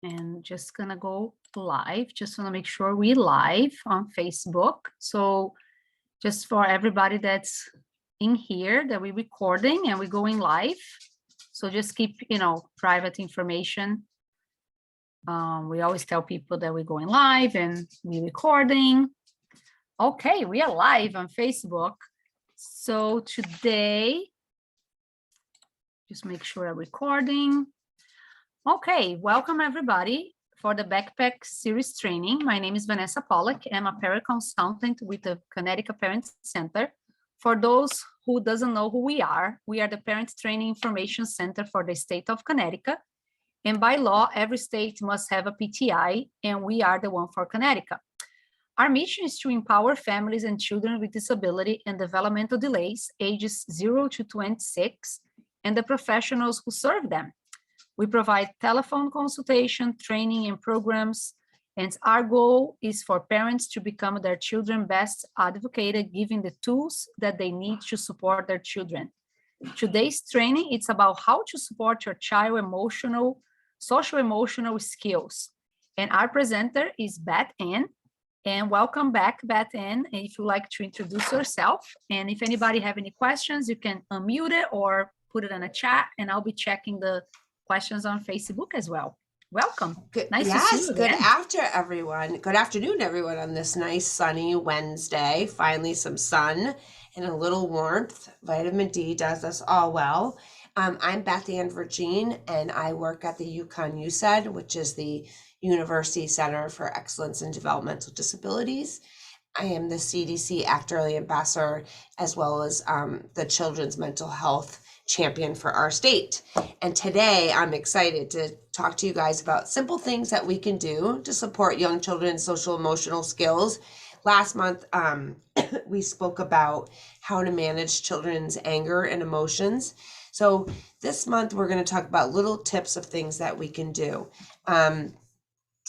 And just gonna go live. Just wanna make sure we live on Facebook. So just for everybody that's in here that we're recording and we're going live. So just keep, private information. We always tell people that we're going live and we're recording. Okay, we are live on Facebook. So today, just make sure I'm recording. Okay, welcome everybody for the Backpack Series training. My name is Vanessa Pollack. I'm a parent consultant with the Connecticut Parent Center. For those who doesn't know who we are the Parent Training Information Center for the state of Connecticut. And by law, every state must have a PTI, and we are the one for Connecticut. Our mission is to empower families and children with disability and developmental delays, ages 0 to 26, and the professionals who serve them. We provide telephone consultation, training, and programs, and our goal is for parents to become their children's best advocate, giving the tools that they need to support their children. Today's training, it's about how to support your child social-emotional skills. And our presenter is Beth Ann. And welcome back, Beth Ann. And if you'd like to introduce yourself, and if anybody have any questions, you can unmute it or put it in a chat, and I'll be checking the questions on Facebook as well. Welcome. Nice to see you again. Good afternoon, everyone, on this nice sunny Wednesday. Finally, some sun and a little warmth. Vitamin D does us all well. I'm Beth Ann Vergine, and I work at the UConn UCED, which is the University Center for Excellence in Developmental Disabilities. I am the CDC Act Early Ambassador, as well as the Children's Mental Health Champion for our state. And today I'm excited to talk to you guys about simple things that we can do to support young children's social emotional skills. Last month, we spoke about how to manage children's anger and emotions. So this month, we're going to talk about little tips of things that we can do.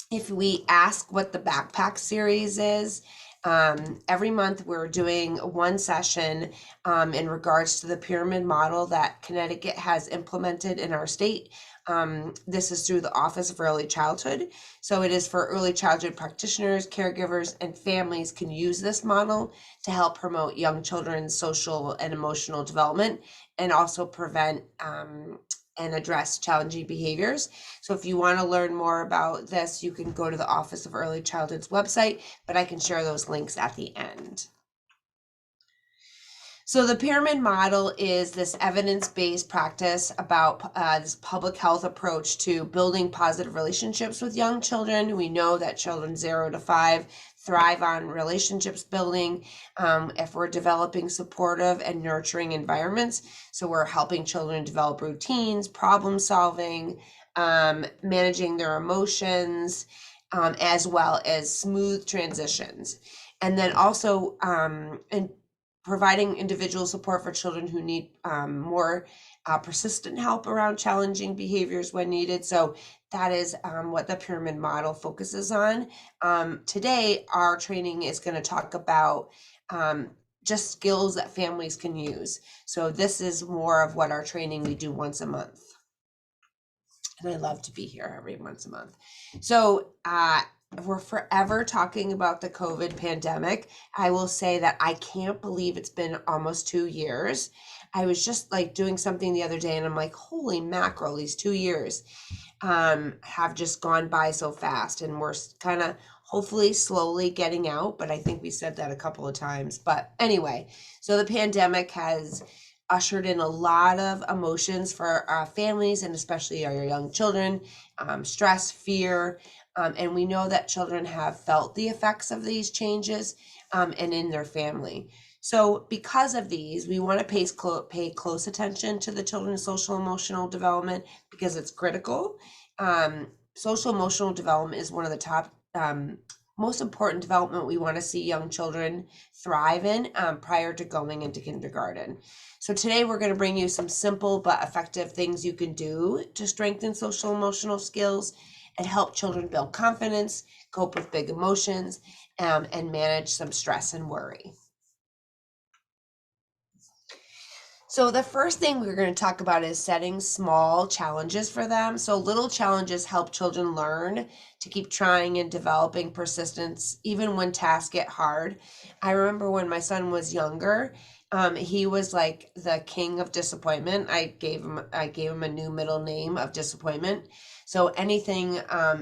If we ask what the Backpack Series is, every month we're doing one session in regards to the pyramid model that Connecticut has implemented in our state. This is through the Office of Early Childhood. So it is for early childhood practitioners, caregivers, and families can use this model to help promote young children's social and emotional development and also prevent and address challenging behaviors. So if you want to learn more about this, you can go to the Office of Early Childhood's website, but I can share those links at the end. So the pyramid model is this evidence-based practice about this public health approach to building positive relationships with young children. We know that children 0 to 5 thrive on relationships building if we're developing supportive and nurturing environments. So we're helping children develop routines, problem solving, managing their emotions, as well as smooth transitions. And then also providing individual support for children who need more persistent help around challenging behaviors when needed. So that is what the pyramid model focuses on. Today, our training is going to talk about just skills that families can use. So this is more of what our training we do once a month. And I love to be here every once a month. So we're forever talking about the COVID pandemic. I will say that I can't believe it's been almost 2 years. I was just like doing something the other day and I'm like, holy mackerel, these 2 years have just gone by so fast, and we're kind of hopefully slowly getting out, but I think we said that a couple of times. But anyway, so the pandemic has ushered in a lot of emotions for our families and especially our young children, stress, fear, and we know that children have felt the effects of these changes and in their family. So because of these, we want to pay close attention to the children's social emotional development because it's critical. Social emotional development is one of the top most important development we want to see young children thrive in prior to going into kindergarten. So today we're going to bring you some simple but effective things you can do to strengthen social emotional skills and help children build confidence, cope with big emotions, and manage some stress and worry. So the first thing we're going to talk about is setting small challenges for them. So little challenges help children learn to keep trying and developing persistence even when tasks get hard. I remember when my son was younger, he was like the king of disappointment. I gave him a new middle name of disappointment. So anything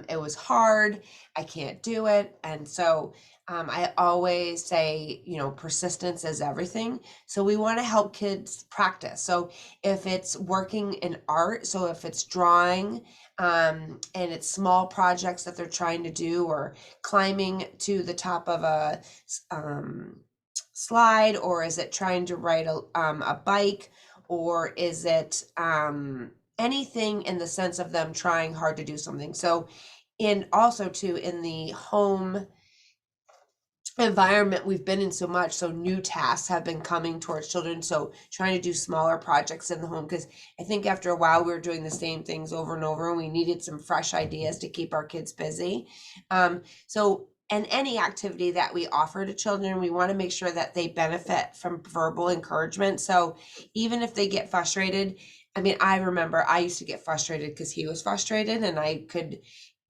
it was hard, I can't do it. And so I always say, persistence is everything. So we want to help kids practice. So if it's working in art, so if it's drawing, and it's small projects that they're trying to do, or climbing to the top of a slide, or is it trying to ride a bike, or is it anything in the sense of them trying hard to do something. So, and also too, in the home environment we've been in so much, so new tasks have been coming towards children, so trying to do smaller projects in the home, because I think after a while we were doing the same things over and over, and we needed some fresh ideas to keep our kids busy. And any activity that we offer to children, we want to make sure that they benefit from verbal encouragement. So even if they get frustrated, I mean, I remember I used to get frustrated because he was frustrated, and I could,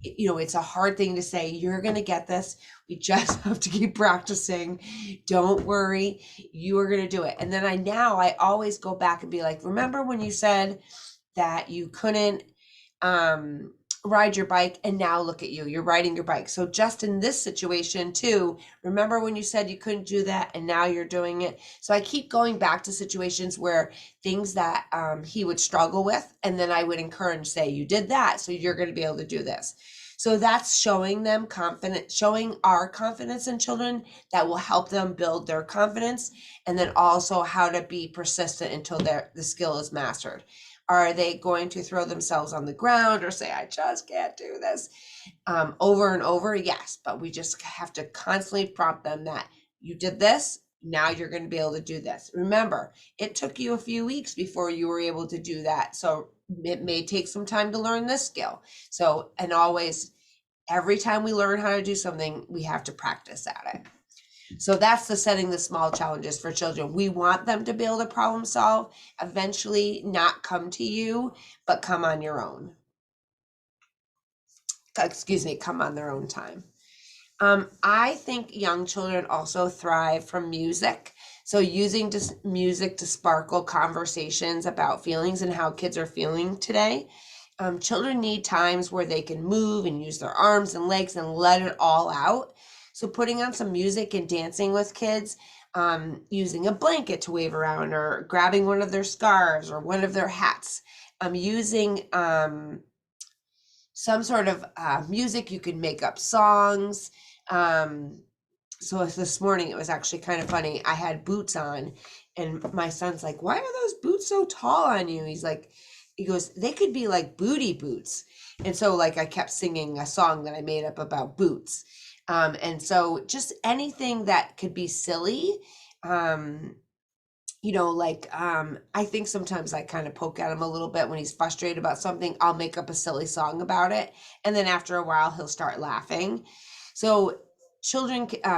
it's a hard thing to say, you're going to get this. We just have to keep practicing. Don't worry. You are going to do it. And then I always go back and be like, remember when you said that you couldn't ride your bike, and now look at you, you're riding your bike. So just in this situation too, remember when you said you couldn't do that, and now you're doing it. So I keep going back to situations where things that he would struggle with, and then I would encourage, say, you did that, so you're going to be able to do this. So that's showing them confidence, showing our confidence in children that will help them build their confidence, and then also how to be persistent until the skill is mastered. Are they going to throw themselves on the ground or say, I just can't do this over and over? Yes, but we just have to constantly prompt them that you did this, now you're going to be able to do this. Remember, it took you a few weeks before you were able to do that. So it may take some time to learn this skill. So, and always, every time we learn how to do something, we have to practice at it. So that's the setting the small challenges for children. We want them to be able to problem solve, eventually not come to you, but come on your own. Come on their own time. I think young children also thrive from music. So using music to sparkle conversations about feelings and how kids are feeling today. Children need times where they can move and use their arms and legs and let it all out. So putting on some music and dancing with kids, using a blanket to wave around, or grabbing one of their scarves or one of their hats, using some sort of music. You can make up songs. So this morning it was actually kind of funny. I had boots on, and my son's like, why are those boots so tall on you? He goes, they could be like booty boots. And so like I kept singing a song that I made up about boots. And so just anything that could be silly. I think sometimes I kind of poke at him a little bit when he's frustrated about something. I'll make up a silly song about it, and then after a while he'll start laughing. So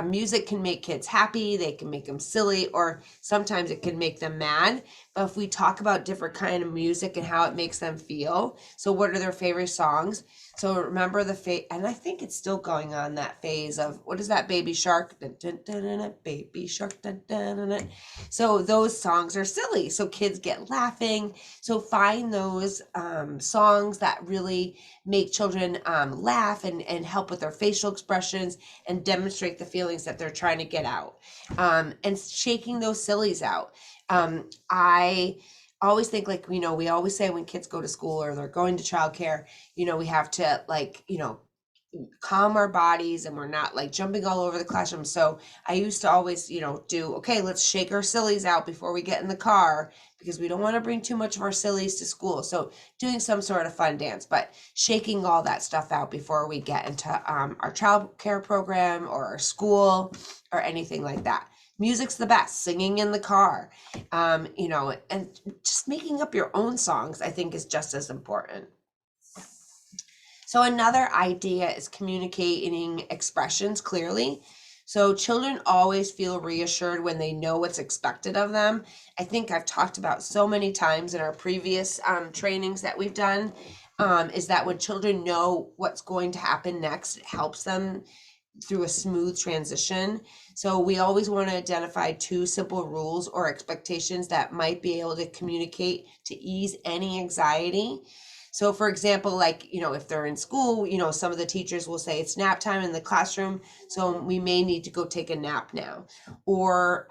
music can make kids happy, they can make them silly, or sometimes it can make them mad. But if we talk about different kind of music and how it makes them feel, so what are their favorite songs? So remember and I think it's still going on, that phase of, what is that, Baby Shark? Dun, dun, dun, dun, dun, Baby Shark. Dun, dun, dun, dun. So those songs are silly, so kids get laughing. So find those songs that really make children laugh and help with their facial expressions and demonstrate the feelings that they're trying to get out, and shaking those sillies out. I always think, like, we always say when kids go to school or they're going to childcare, we have to, like, calm our bodies, and we're not like jumping all over the classroom. So I used to always, do, okay, let's shake our sillies out before we get in the car, because we don't want to bring too much of our sillies to school. So doing some sort of fun dance, but shaking all that stuff out before we get into our child care program or our school or anything like that. Music's the best. Singing in the car, and just making up your own songs, I think, is just as important. So another idea is communicating expressions clearly. So children always feel reassured when they know what's expected of them. I think I've talked about so many times in our previous trainings that we've done, is that when children know what's going to happen next, it helps them through a smooth transition. So we always want to identify 2 simple rules or expectations that might be able to communicate to ease any anxiety. So for example, like, if they're in school, some of the teachers will say it's nap time in the classroom, so we may need to go take a nap now. Or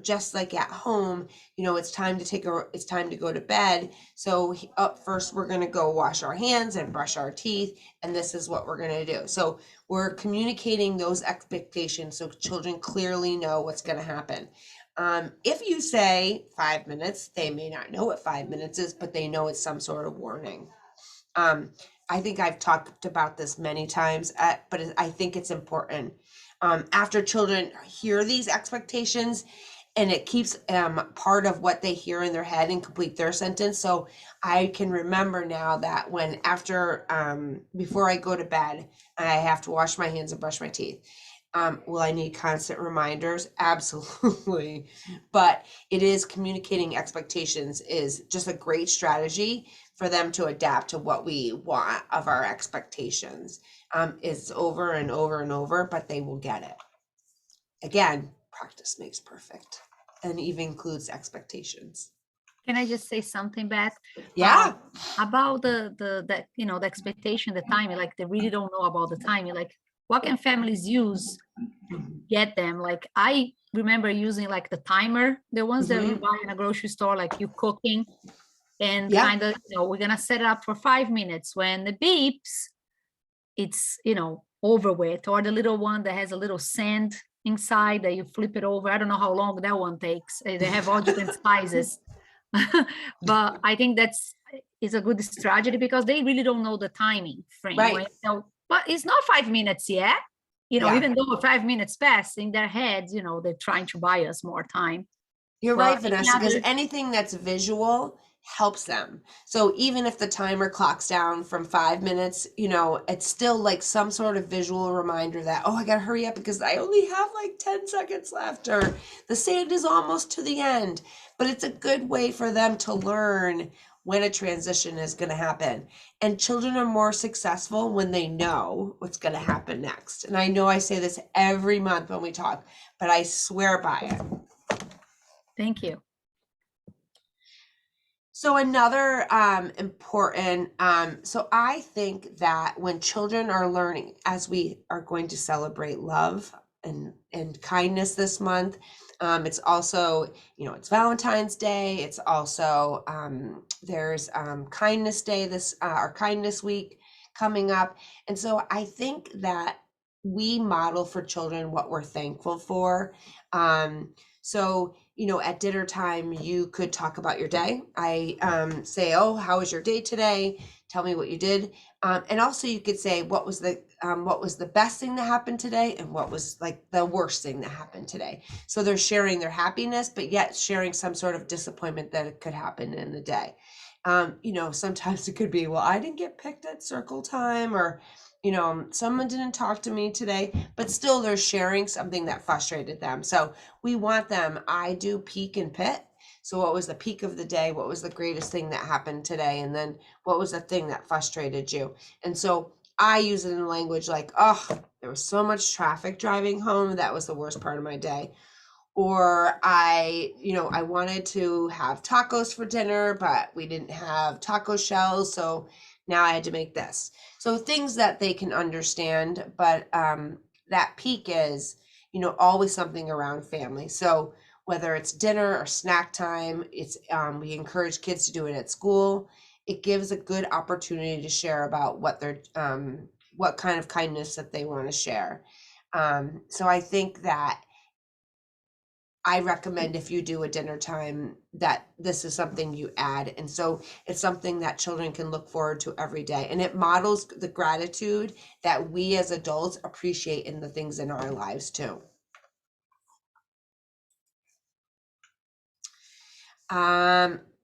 just like at home, it's time to go to bed. So up first, we're going to go wash our hands and brush our teeth, and this is what we're going to do. So we're communicating those expectations so children clearly know what's going to happen. If you say 5 minutes, they may not know what 5 minutes is, but they know it's some sort of warning. I think I've talked about this many times, but I think it's important. After children hear these expectations, and it keeps part of what they hear in their head and complete their sentence. So I can remember now that before I go to bed, I have to wash my hands and brush my teeth. Will I need constant reminders? Absolutely. But it is communicating expectations is just a great strategy for them to adapt to what we want of our expectations. It's over and over and over, but they will get it. Again, practice makes perfect, and even includes expectations. Can I just say something, Beth? Yeah. About the expectation, the timing, like they really don't know about the timing. Like, what can families use to get them? Like, I remember using like the timer, the ones that you buy in a grocery store, like you cooking, and Yeah. kind of, we're gonna set it up for 5 minutes. When the beeps, it's over with. Or the little one that has a little sand inside that you flip it over. I don't know how long that one takes. They have all different sizes. But I think is a good strategy because they really don't know the timing frame, Right. right? So, but it's not 5 minutes yet. Yeah. Even though 5 minutes pass in their heads, they're trying to buy us more time. You're But right, Vanessa, because anything that's visual helps them. So even if the timer clocks down from 5 minutes, it's still like some sort of visual reminder that, oh, I gotta hurry up because I only have like 10 seconds left, or the sand is almost to the end. But it's a good way for them to learn when a transition is going to happen. And children are more successful when they know what's going to happen next. And I know I say this every month when we talk, but I swear by it. Thank you. So another important, so I think that when children are learning, as we are going to celebrate love and kindness this month, it's also, it's Valentine's Day. It's also, there's Kindness Day, our Kindness Week coming up. And so I think that we model for children what we're thankful for. So, at dinner time, you could talk about your day. I say, oh, how was your day today? Tell me what you did. And also you could say, what was the best thing that happened today? And what was like the worst thing that happened today? So they're sharing their happiness, but yet sharing some sort of disappointment that it could happen in the day. Sometimes it could be, well, I didn't get picked at circle time, or someone didn't talk to me today, but still they're sharing something that frustrated them. So we want them, I do peak and pit. So what was the peak of the day? What was the greatest thing that happened today? And then what was the thing that frustrated you? And so I use it in language like, oh, there was so much traffic driving home. That was the worst part of my day. Or I wanted to have tacos for dinner, but we didn't have taco shells. So now I had to make this. So things that they can understand, but that peak is, always something around family. So whether it's dinner or snack time, it's we encourage kids to do it at school. It gives a good opportunity to share about what kind of kindness that they want to share. So I think that I recommend, if you do a dinner time, that this is something you add. And so it's something that children can look forward to every day. And it models the gratitude that we as adults appreciate in the things in our lives too.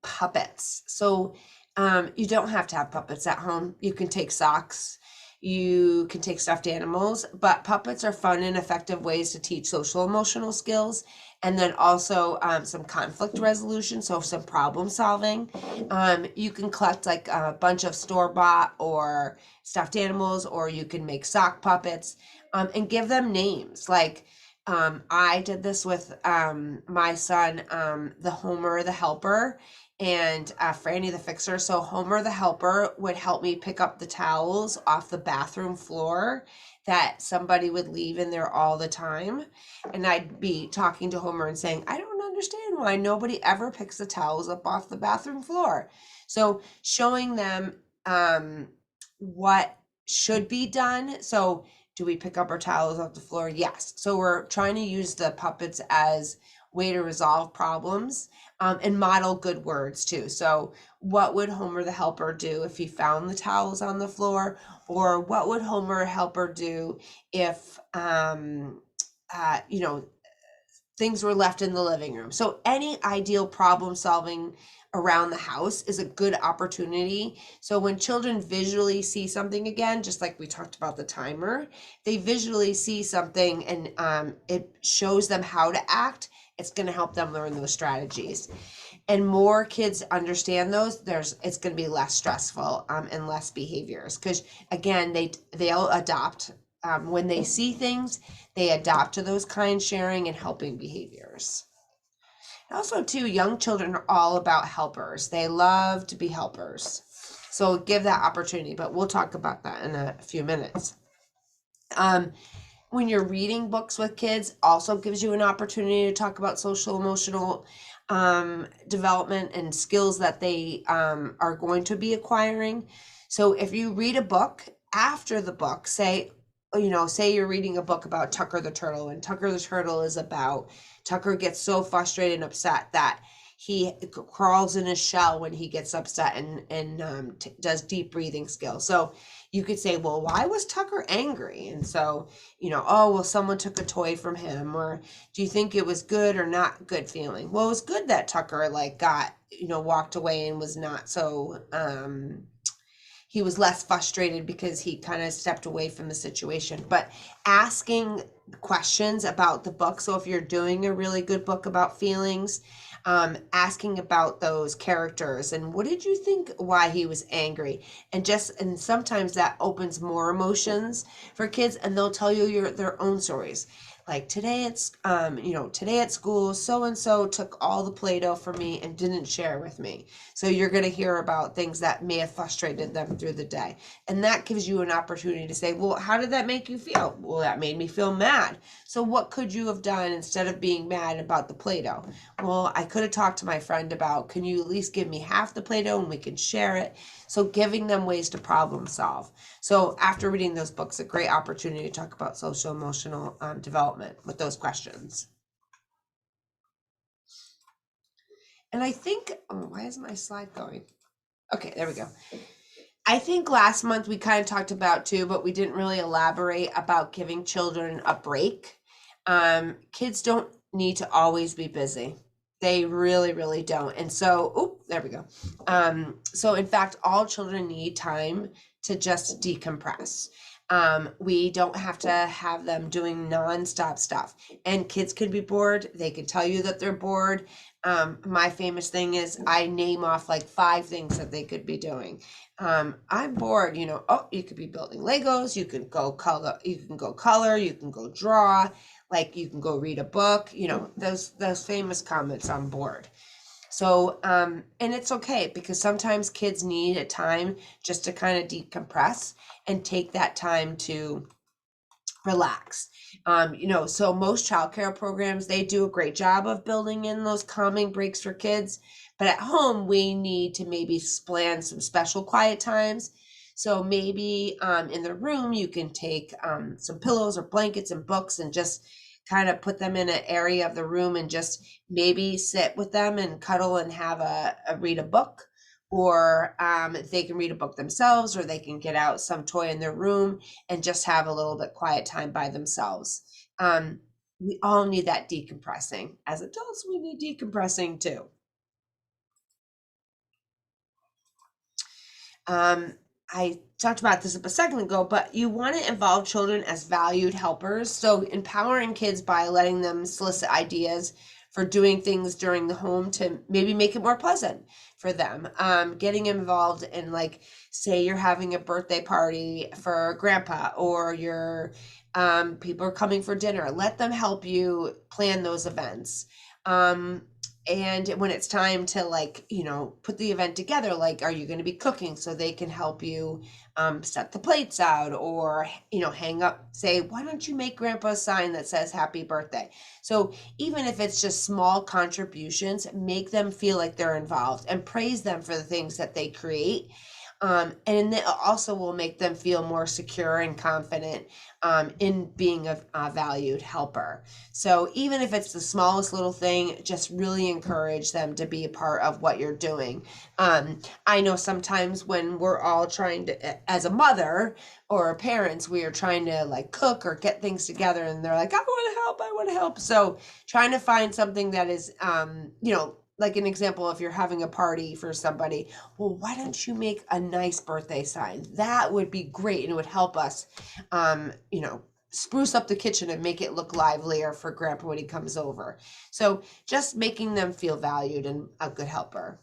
Puppets. So you don't have to have puppets at home. You can take socks. You can take stuffed animals, but puppets are fun and effective ways to teach social emotional skills, and then also some conflict resolution, so some problem solving. You can collect like a bunch of store-bought or stuffed animals, or you can make sock puppets, and give them names. Like I did this with my son, the Homer the Helper, and Franny the Fixer. So Homer the Helper would help me pick up the towels off the bathroom floor that somebody would leave in there all the time. And I'd be talking to Homer and saying, I don't understand why nobody ever picks the towels up off the bathroom floor. So showing them what should be done. So do we pick up our towels off the floor? Yes. So we're trying to use the puppets as way to resolve problems, and model good words too. So what would Homer the Helper do if he found the towels on the floor? Or what would Homer Helper do if, you know, things were left in the living room? So any ideal problem solving around the house is a good opportunity. So when children visually see something again, just like we talked about the timer, they visually see something and it shows them how to act. It's going to help them learn those strategies. And more kids understand those, it's going to be less stressful and less behaviors, because again, they'll adopt when they see things, they adopt to those kind sharing and helping behaviors. Also, too, young children are all about helpers. They love to be helpers. So give that opportunity, but we'll talk about that in a few minutes. When you're reading books with kids, also gives you an opportunity to talk about social emotional development and skills that they are going to be acquiring. So if you read a book, after the book, say you're reading a book about Tucker the Turtle, and Tucker the Turtle is about Tucker gets so frustrated and upset that he crawls in his shell when he gets upset and does deep breathing skills. So you could say, well, why was Tucker angry? And so, oh, well, someone took a toy from him, or do you think it was good or not good feeling? Well, it was good that Tucker got, walked away and was not so, he was less frustrated because he kind of stepped away from the situation. But asking questions about the book. So if you're doing a really good book about feelings, asking about those characters and what did you think why he was angry, and sometimes that opens more emotions for kids, and they'll tell you their own stories. Like today today at school, so and so took all the Play-Doh from me and didn't share with me. So you're going to hear about things that may have frustrated them through the day. And that gives you an opportunity to say, well, how did that make you feel? Well, that made me feel mad. So what could you have done instead of being mad about the Play-Doh? Well, I could have talked to my friend about, can you at least give me half the Play-Doh and we can share it? So giving them ways to problem solve. So after reading those books, a great opportunity to talk about social emotional development with those questions. And I think, why is my slide going? Okay, there we go. I think last month we kind of talked about too, but we didn't really elaborate about giving children a break. Kids don't need to always be busy. They really, really don't. And so, there we go. So in fact, all children need time to just decompress. We don't have to have them doing nonstop stuff. And kids could be bored. They could tell you that they're bored. My famous thing is I name off like 5 things that they could be doing. I'm bored, you could be building Legos, you can go color, you can go draw, like you can go read a book, those famous comments on board. So, and it's okay because sometimes kids need a time just to kind of decompress and take that time to relax. So most childcare programs, they do a great job of building in those calming breaks for kids. But at home, we need to maybe plan some special quiet times. So maybe in the room, you can take some pillows or blankets and books and just kind of put them in an area of the room and just maybe sit with them and cuddle and have read a book. Or they can read a book themselves, or they can get out some toy in their room and just have a little bit quiet time by themselves. We all need that decompressing. As adults, we need decompressing too. I talked about this a second ago, but you want to involve children as valued helpers. So empowering kids by letting them solicit ideas for doing things during the home to maybe make it more pleasant for them. Getting involved in, like, say you're having a birthday party for grandpa, or your people are coming for dinner. Let them help you plan those events. And when it's time to, like, put the event together, like, are you going to be cooking, so they can help you set the plates out, or hang up, say, why don't you make grandpa a sign that says happy birthday? So even if it's just small contributions, make them feel like they're involved, and praise them for the things that they create. And it also will make them feel more secure and confident in being a valued helper. So even if it's the smallest little thing, just really encourage them to be a part of what you're doing. I know sometimes when we're all trying to, as a mother or parents, we are trying to, like, cook or get things together, and they're like, I want to help. So trying to find something that is, like an example, if you're having a party for somebody, well, why don't you make a nice birthday sign? That would be great, and it would help us, spruce up the kitchen and make it look livelier for grandpa when he comes over. So just making them feel valued and a good helper.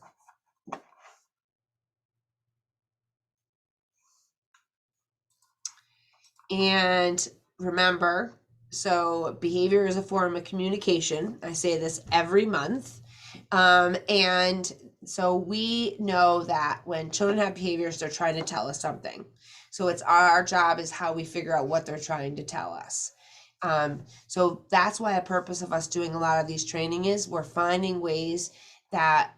And remember, so behavior is a form of communication. I say this every month. And so we know that when children have behaviors, they're trying to tell us something. So it's our job is how we figure out what they're trying to tell us. So that's why a purpose of us doing a lot of these training is we're finding ways that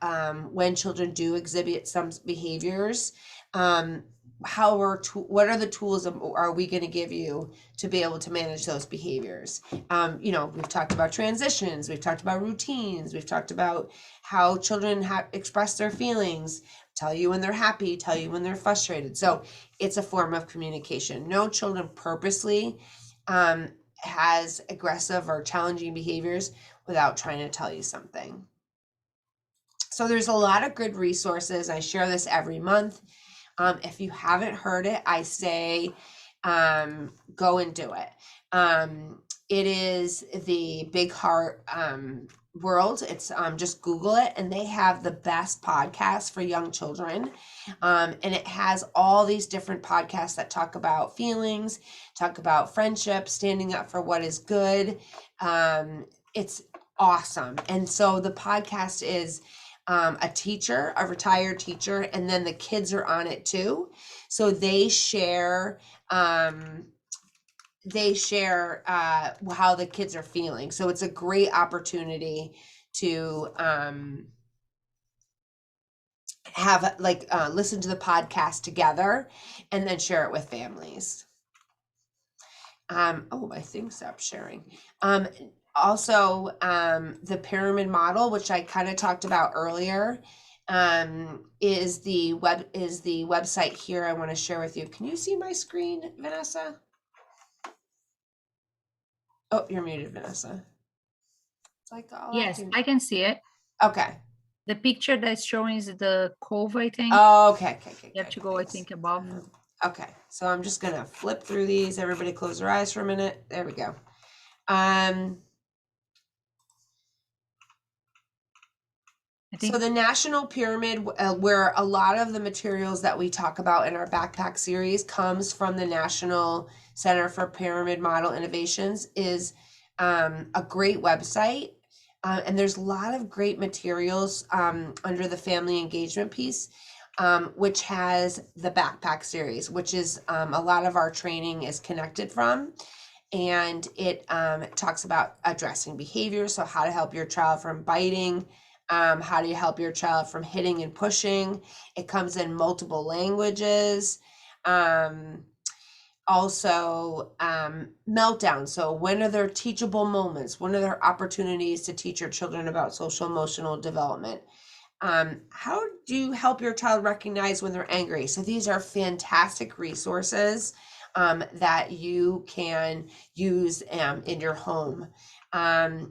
when children do exhibit some behaviors, what are the tools are we going to give you to be able to manage those behaviors? We've talked about transitions, we've talked about routines, we've talked about how children express their feelings, tell you when they're happy, tell you when they're frustrated. So it's a form of communication. No children purposely has aggressive or challenging behaviors without trying to tell you something. So there's a lot of good resources. I share this every month. If you haven't heard it, I say go and do it. It is the Big Heart World. It's just Google it, and they have the best podcast for young children. And it has all these different podcasts that talk about feelings, talk about friendship, standing up for what is good. It's awesome. And so the podcast is a teacher, a retired teacher, and then the kids are on it too. So they share how the kids are feeling. So it's a great opportunity to have listen to the podcast together and then share it with families. My thing stopped sharing. Also, the pyramid model, which I kind of talked about earlier, is the website here I want to share with you. Can you see my screen, Vanessa? Oh, you're muted, Vanessa. It's like Yes, I can see it. Okay. The picture that's showing is the cove, I think. Oh, okay. You have to go, thanks. I think, above. Okay, so I'm just gonna flip through these. Everybody close their eyes for a minute. There we go. So the National Pyramid, where a lot of the materials that we talk about in our backpack series comes from the National Center for Pyramid Model Innovations, is a great website. And there's a lot of great materials under the family engagement piece, which has the backpack series, which is a lot of our training is connected from. And it talks about addressing behavior. So how to help your child from biting, how do you help your child from hitting and pushing? It comes in multiple languages. Also, meltdown. So when are there teachable moments? When are there opportunities to teach your children about social emotional development? How do you help your child recognize when they're angry? So these are fantastic resources that you can use in your home.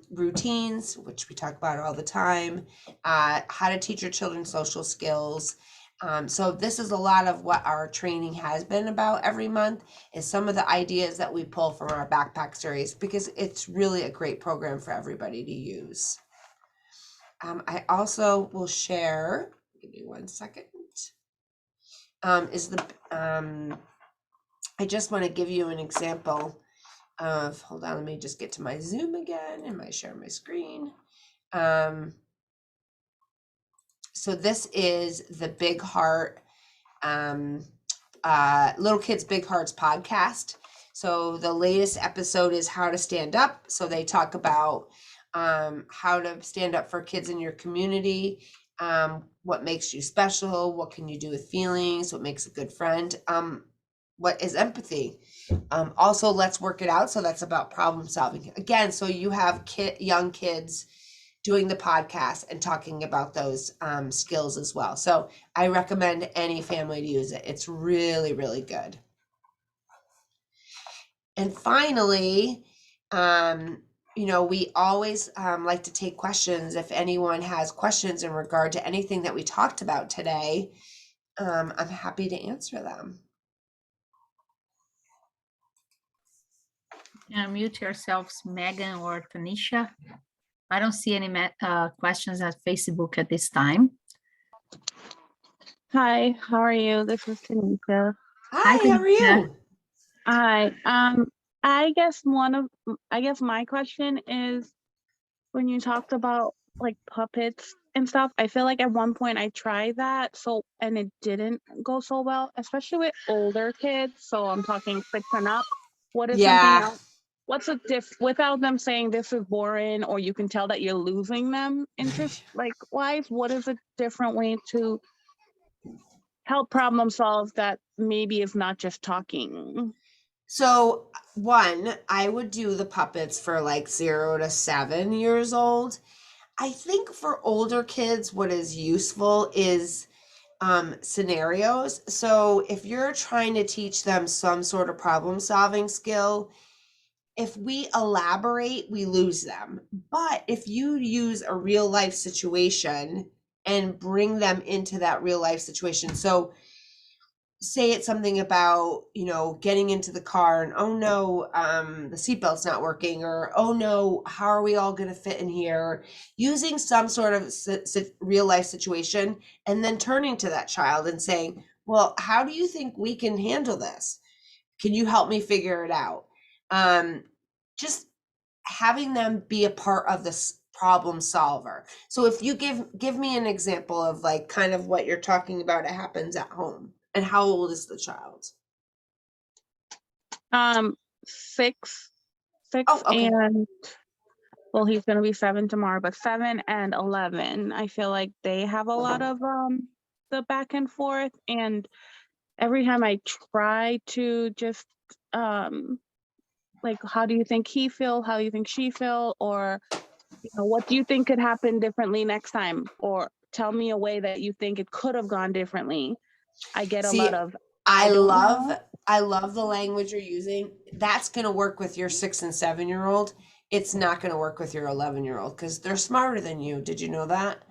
Routines, which we talk about all the time, how to teach your children social skills, So this is a lot of what our training has been about every month, is some of the ideas that we pull from our backpack series, because it's really a great program for everybody to use. I also will share, give me 1 second, I just want to give you an example of, hold on, let me just get to my Zoom again and share my screen. So this is the Big Heart, Little Kids Big Hearts podcast. So the latest episode is how to stand up. So they talk about how to stand up for kids in your community, what makes you special, what can you do with feelings, what makes a good friend, what is empathy. Also, let's work it out. So that's about problem solving. Again, so you have young kids doing the podcast and talking about those skills as well. So I recommend any family to use it. It's really, really good. And finally, we always like to take questions. If anyone has questions in regard to anything that we talked about today, I'm happy to answer them. Mute yourselves, Megan or Tanisha. I don't see any questions at Facebook at this time. Hi, how are you? This is Tanisha. Hi, how are you? Hi. I guess my question is, when you talked about like puppets and stuff, I feel like at one point I tried that, and it didn't go so well, especially with older kids. So I'm talking 6 and up. What is something else? What's a without them saying this is boring, or you can tell that you're losing them interest wise? What is a different way to help problem solve that maybe is not just talking? So one, I would do the puppets for like 0 to 7 years old. I think for older kids, what is useful is scenarios. So if you're trying to teach them some sort of problem solving skill, if we elaborate, we lose them. But if you use a real life situation and bring them into that real life situation, so say it's something about, getting into the car and, oh no, the seatbelt's not working, or, oh no, how are we all going to fit in here? Using some sort of real life situation and then turning to that child and saying, well, how do you think we can handle this? Can you help me figure it out? Just having them be a part of this problem solver. So if you give me an example of like kind of what you're talking about, it happens at home. And how old is the child? 6. Oh, okay. And well, he's gonna be 7 tomorrow, but 7 and 11, I feel like they have a lot of the back and forth, and every time I try to just like, how do you think he feel, how do you think she feel, or what do you think could happen differently next time, or tell me a way that you think it could have gone differently. I get a lot of I love the language you're using. That's going to work with your 6 and 7 year old. It's not going to work with your 11-year-old because they're smarter than you. Did you know that?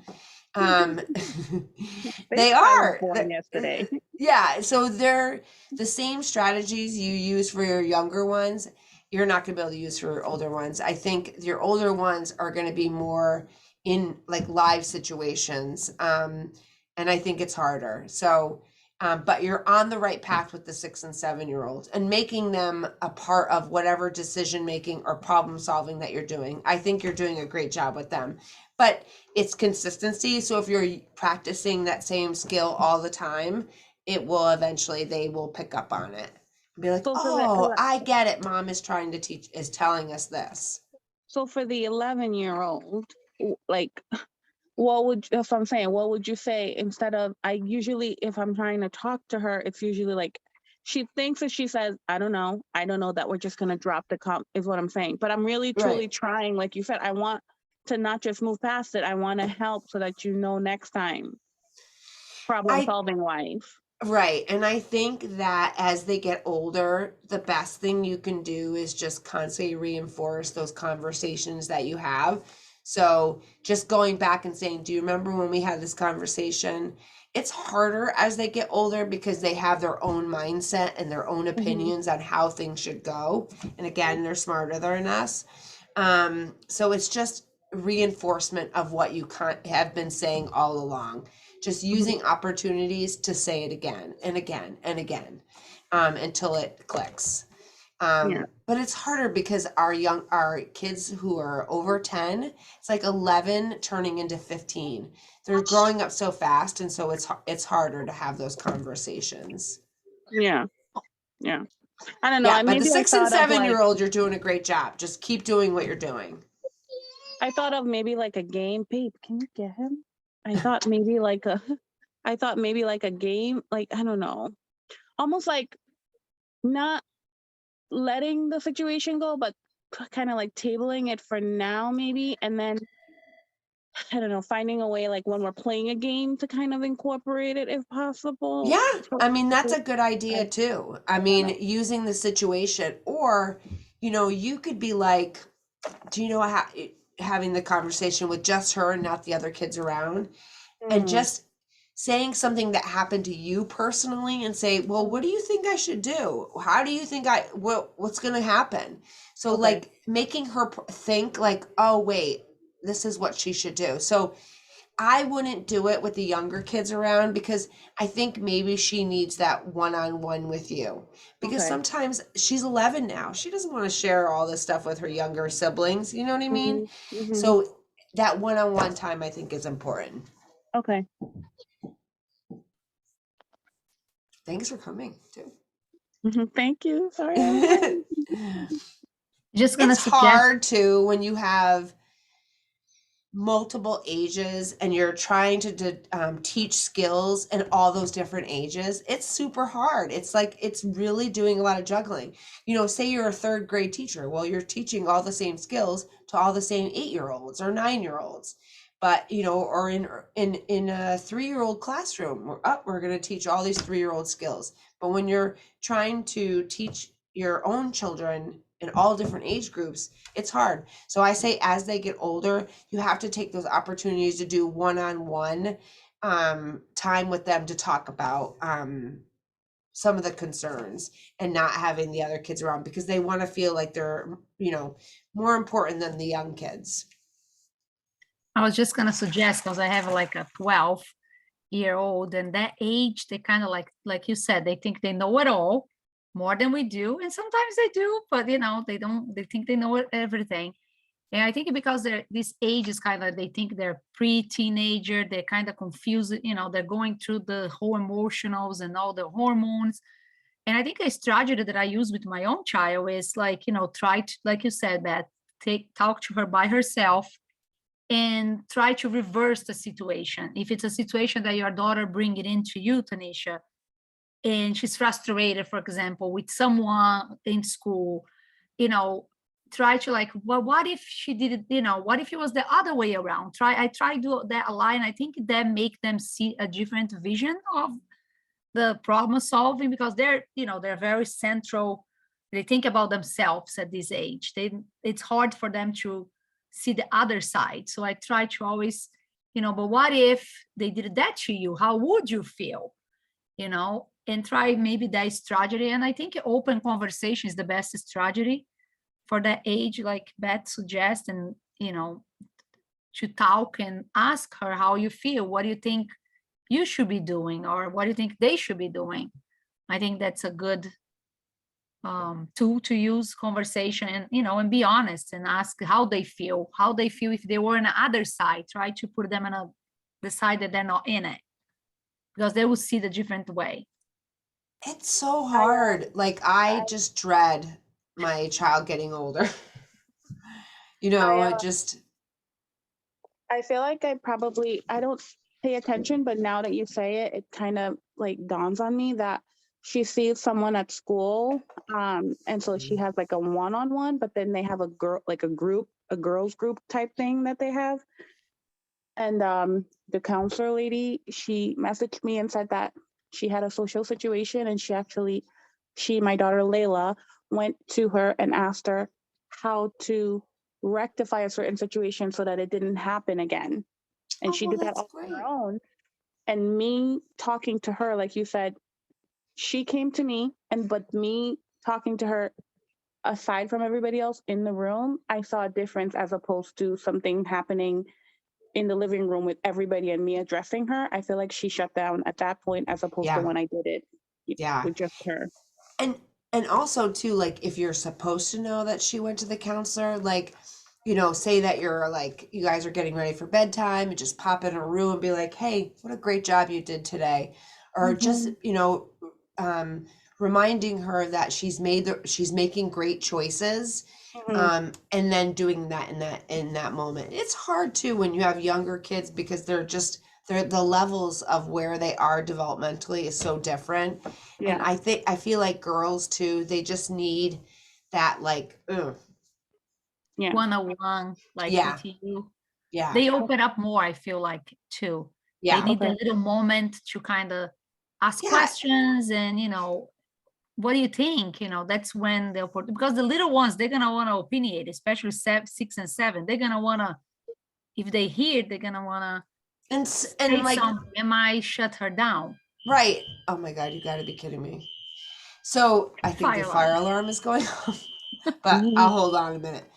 They are. Born yesterday. Yeah, so they're the same strategies you use for your younger ones. You're not going to be able to use for your older ones. I think your older ones are going to be more in like live situations, and I think it's harder. So, but you're on the right path with the 6 and 7 year olds and making them a part of whatever decision making or problem solving that you're doing. I think you're doing a great job with them, but it's consistency. So if you're practicing that same skill all the time, they will pick up on it and be like, oh, I get it. Mom is telling us this. So for the 11-year-old, like, what would you say instead of, if I'm trying to talk to her, it's usually like, she thinks that she says, I don't know that we're just going to drop the is what I'm saying. But I'm really, truly trying, like you said, I want to not just move past it. I want to help so that next time, problem solving wise. Right. And I think that as they get older, the best thing you can do is just constantly reinforce those conversations that you have. So just going back and saying, do you remember when we had this conversation? It's harder as they get older because they have their own mindset and their own opinions on how things should go. And again, they're smarter than us. So it's just reinforcement of what you have been saying all along. Just using opportunities to say it again and again and again, until it clicks. Yeah. But it's harder because our kids who are over 10, it's like 11 turning into 15. They're growing up so fast, and so it's harder to have those conversations. Yeah. Yeah. I don't know. Yeah, but the maybe 6 and I thought of 7-year-old, you're doing a great job. Just keep doing what you're doing. I thought of maybe like a game. Babe, can you get him? I thought maybe like a game, like, I don't know. Almost like not letting the situation go, but kind of like tabling it for now, maybe. And then, I don't know, finding a way, like when we're playing a game, to kind of incorporate it if possible. Yeah, So- I mean, that's a good idea too. I mean, using the situation, or, you could be like, do you know having the conversation with just her and not the other kids around, and Mhm. just saying something that happened to you personally and say, well, what do you think I should do? How do you think what's going to happen? So Okay. like making her think like, oh, wait, this is what she should do. So I wouldn't do it with the younger kids around because I think maybe she needs that one-on-one with you, because Okay. sometimes she's 11 now. She doesn't want to share all this stuff with her younger siblings. You know what I mean? Mhm. So that one-on-one time I think is important. Okay. Thanks for coming too. Thank you. Sorry. Just gonna It's suggest, hard too when you have multiple ages and you're trying to teach skills in all those different ages. It's super hard. It's like it's really doing a lot of juggling. Say you're a third grade teacher. Well, you're teaching all the same skills to all the same 8-year-olds or 9-year-olds. But or in a 3-year-old classroom, we're going to teach all these 3-year-old skills. But when you're trying to teach your own children in all different age groups, it's hard. So I say as they get older, you have to take those opportunities to do one-on-one time with them to talk about some of the concerns, and not having the other kids around because they want to feel like they're, more important than the young kids. I was just gonna suggest, because I have like a 12-year-old, and that age, they kind of like you said, they think they know it all more than we do, and sometimes they do, but they don't. They think they know everything, and I think because this age is kind of, they think they're pre-teenager, they're kind of confused. They're going through the whole emotionals and all the hormones. And I think a strategy that I use with my own child is like, try to, like you said, Beth, talk to her by herself and try to reverse the situation. If it's a situation that your daughter bring it into you, Tanisha, and she's frustrated, for example, with someone in school, try to like, well, what if she did it, what if it was the other way around? I try to do that a lot, and I think that make them see a different vision of the problem solving, because they're very central. They think about themselves at this age. It's hard for them to see the other side. So I try to always, but what if they did that to you? How would you feel? And try maybe that strategy. And I think open conversation is the best strategy for that age, like Beth suggests, and to talk and ask her how you feel. What do you think you should be doing, or what do you think they should be doing? I think that's a good tool to use, conversation, and and be honest and ask how they feel if they were on the other side. Try to put them on the side that they're not in it, because they will see the different way. It's so hard. Like I just dread my child getting older. It just. I feel like I don't pay attention, but now that you say it, it kind of like dawns on me that she sees someone at school, and so she has like a one-on-one, but then they have a girls group type thing that they have. And the counselor lady, she messaged me and said that she had a social situation, and my daughter Layla, went to her and asked her how to rectify a certain situation so that it didn't happen again. And she did that That's all on great. her own. And me talking to her, like you said, she came to me, but me talking to her, aside from everybody else in the room, I saw a difference as opposed to something happening in the living room with everybody and me addressing her. I feel like she shut down at that point as opposed to Yeah. when I did it Yeah. with just her. And also too, like if you're supposed to know that she went to the counselor, like, you know, say that you're like, you guys are getting ready for bedtime and just pop in her room and be like, hey, what a great job you did today. Or just, you know, reminding her that she's making great choices. Mhm. And then doing that in that moment. It's hard too when you have younger kids because the levels of where they are developmentally is so different. And Yeah. I feel like girls too, they just need that like, Yeah. One-on-one, like yeah, with you. yeah, They open up more, I feel like, too. They yeah, need a Okay. little moment to kind of ask yeah, questions and, what do you think? That's when because the little ones, they're gonna want to opinionate, especially 6 and 7. They're gonna want to, if they hear, they're gonna want to and say like something. Am I shut her down? right. Oh my God, you got to be kidding me. So I think the Fire fire alarm. alarm is going off, but I'll Mhm. hold on a minute.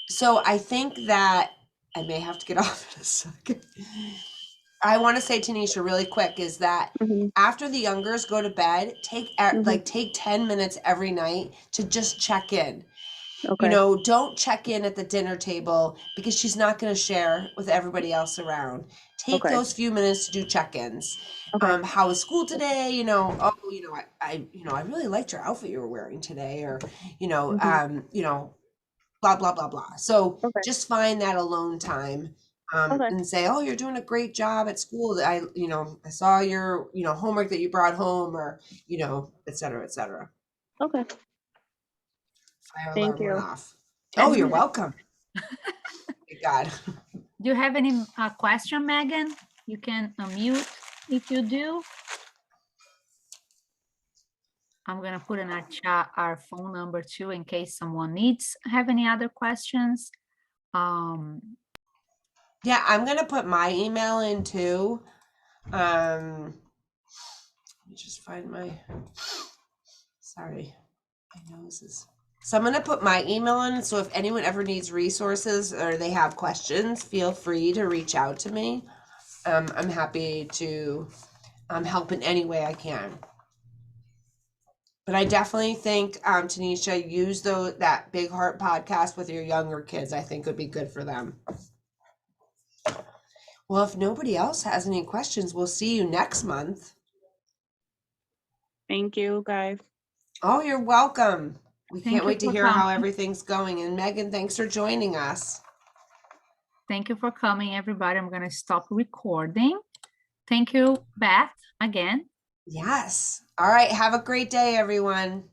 So I think that I may have to get off in a second. I want to say, Tanisha, really quick, is that Mhm. after the youngers go to bed, take Mhm. 10 minutes every night to just check in. You Okay. know, don't check in at the dinner table because she's not going to share with everybody else around. Take Okay. those few minutes to do check-ins. Okay. How was school today? You know, oh, I really liked your outfit you were wearing today, or, Mhm. blah blah blah blah. So Okay. just find that alone time, Okay. and say, oh, you're doing a great job at school. I saw your homework that you brought home, or et cetera, et cetera. Okay. Fire Thank alarm went you. off. Oh, you're Okay. welcome. Thank God. Do you have any question, Megan? You can unmute if you do. I'm gonna put in our chat our phone number too, in case someone have any other questions. Yeah, I'm gonna put my email in too. Let me just find my. Sorry, my nose is. So I'm gonna put my email in. So if anyone ever needs resources or they have questions, feel free to reach out to me. I'm happy to help in any way I can. But I definitely think, Tanisha, use that Big Heart podcast with your younger kids. I think would be good for them. Well, if nobody else has any questions, we'll see you next month. Thank you, guys. Oh, you're welcome. We Thank can't you wait to for hear how coming. everything's going. And Megan, thanks for joining us. Thank you for coming, everybody. I'm gonna stop recording. Thank you, Beth, again. Yes. All right. Have a great day, everyone.